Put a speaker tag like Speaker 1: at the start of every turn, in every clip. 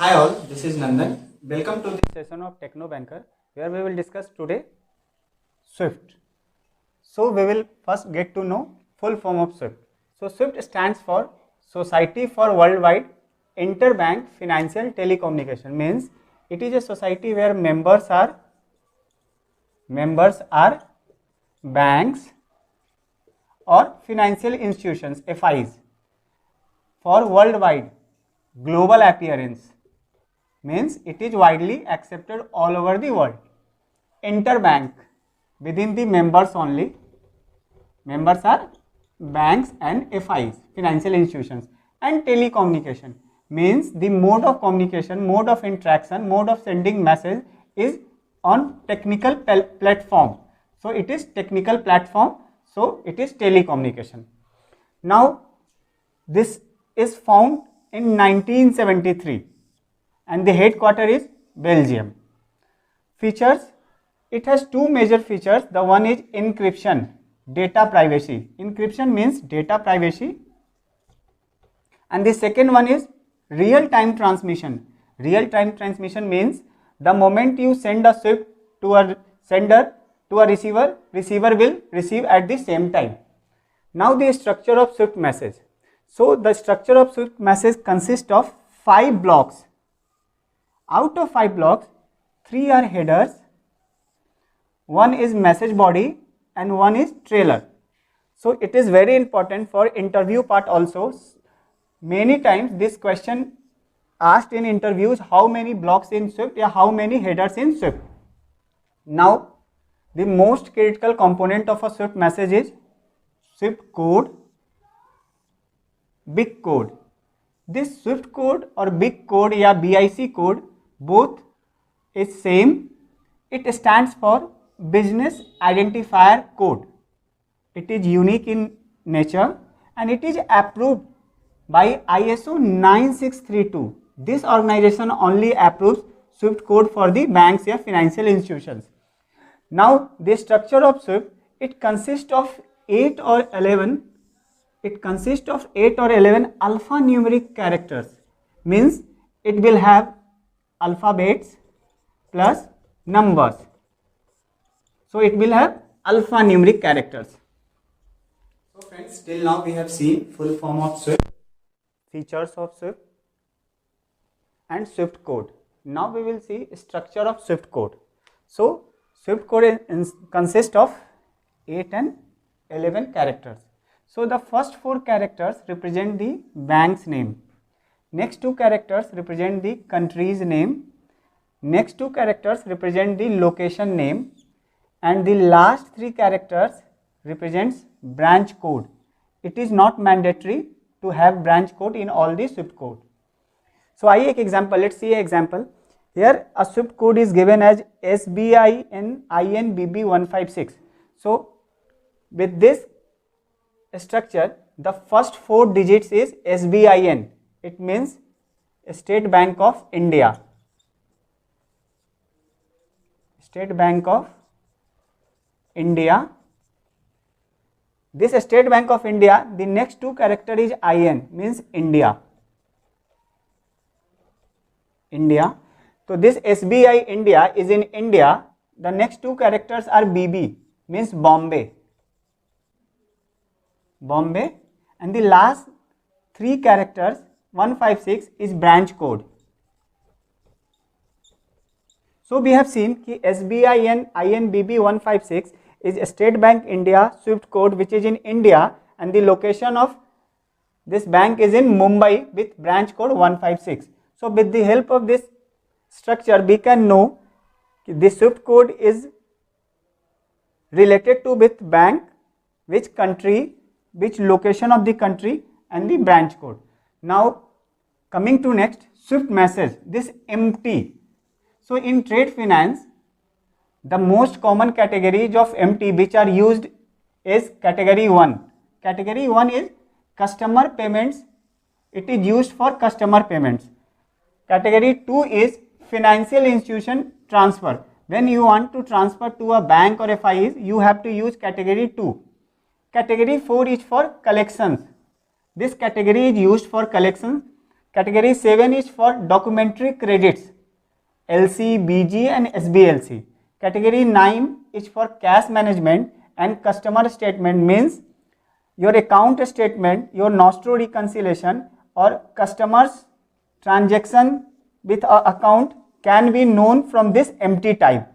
Speaker 1: Hi all, this is Nandan. Welcome to this session of Techno Banker where we will discuss today SWIFT. So we will first get to know full form of SWIFT. So SWIFT stands for Society for Worldwide Interbank Financial Telecommunication, means it is a society where members are banks or financial institutions, FIs, for worldwide global appearance, means it is widely accepted all over the world. Interbank, within the members only, members are banks and FIs, financial institutions. And telecommunication means the mode of communication, mode of interaction, mode of sending message is on technical platform. So it is technical platform, so it is telecommunication. Now this is found in 1973 and the headquarter is Belgium. Features, it has two major features. The one is encryption, data privacy. Encryption means data privacy, and the second one is real-time transmission. Real-time transmission means the moment you send a SWIFT to a sender to a receiver, receiver will receive at the same time. Now the structure of SWIFT message. So the structure of SWIFT message consists of 5 blocks. Out of 5 blocks, 3 are headers, 1 is message body and 1 is trailer. So it is very important for interview part also. Many times this question asked in interviews, how many blocks in SWIFT or how many headers in SWIFT. Now the most critical component of a SWIFT message is SWIFT code, BIC code. This SWIFT code or BIC code or BIC code, both is same. It stands for Business Identifier Code. It is unique in nature and it is approved by ISO 9632. This organization only approves SWIFT code for the banks or financial institutions. Now the structure of SWIFT, it consists of 8 or 11 alphanumeric characters, means it will have alphabets plus numbers. So it will have alphanumeric characters. So friends, till now we have seen full form of SWIFT, features of SWIFT and SWIFT code. Now we will see structure of SWIFT code. So SWIFT code consists of 8 and 11 characters. So the first 4 characters represent the bank's name. Next 2 characters represent the country's name. Next 2 characters represent the location name. And the last 3 characters represents branch code. It is not mandatory to have branch code in all the SWIFT code. So I take example, let's see an example. Here a SWIFT code is given as SBIN-INBB156. So with this structure, the first 4 digits is SBIN. It means State Bank of India. State Bank of India. This State Bank of India, the next 2 character is IN, means India. India. So this SBI India is in India. The next 2 characters are BB, means Bombay. Bombay. And the last 3 characters 156 is branch code. So we have seen that SBIN INBB 156 is State Bank India SWIFT code, which is in India, and the location of this bank is in Mumbai with branch code 156. So with the help of this structure we can know this SWIFT code is related to with bank, which country, which location of the country, and the branch code. Now coming to next, SWIFT message, this MT. So in trade finance, the most common categories of MT which are used is category 1. Category 1 is customer payments. It is used for customer payments. Category 2 is financial institution transfer. When you want to transfer to a bank or FIs, you have to use category 2. Category 4 is for collections. This category is used for collections. Category 7 is for documentary credits, LC, BG and SBLC. Category 9 is for cash management and customer statement, means your account statement, your nostro reconciliation or customers transaction with a account can be known from this empty type.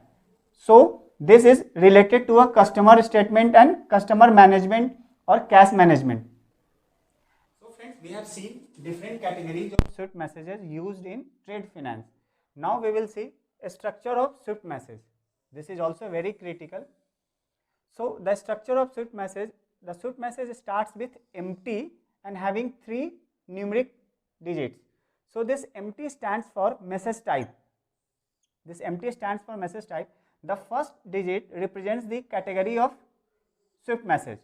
Speaker 1: So this is related to a customer statement and customer management or cash management. So friends, we have seen different categories of SWIFT messages used in trade finance. Now we will see a structure of SWIFT message. This is also very critical. So the structure of SWIFT message, the SWIFT message starts with empty and having 3 numeric digits. So this empty stands for message type. This empty stands for message type. The first digit represents the category of SWIFT message.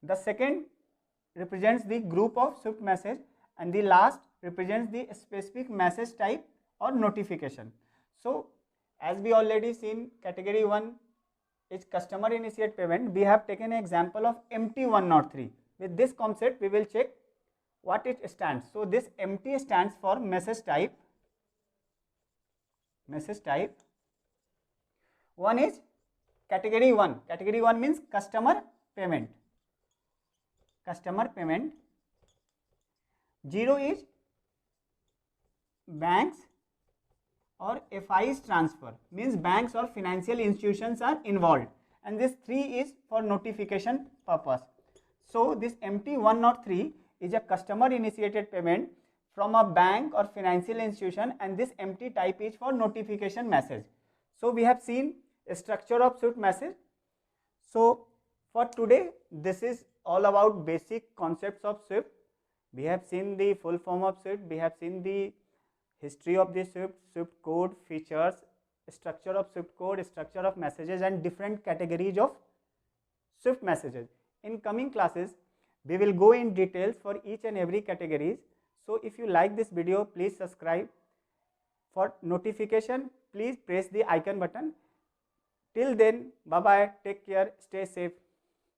Speaker 1: The second represents the group of SWIFT message and the last represents the specific message type or notification. So as we already seen, category 1 is customer initiate payment. We have taken an example of MT103. With this concept we will check what it stands. So this MT stands for message type. Message type. One is category 1. Category 1 means customer payment. Customer payment. 0 is banks or FIs transfer, means banks or financial institutions are involved, and this 3 is for notification purpose. So this MT103 is a customer initiated payment from a bank or financial institution, and this MT type is for notification message. So we have seen a structure of SWIFT message. So for today this is all about basic concepts of SWIFT. We have seen the full form of SWIFT, we have seen the history of the SWIFT, SWIFT code, features, structure of SWIFT code, structure of messages and different categories of SWIFT messages. In coming classes, we will go in details for each and every categories. So if you like this video, please subscribe. For notification, please press the icon button. Till then, bye bye, take care, stay safe.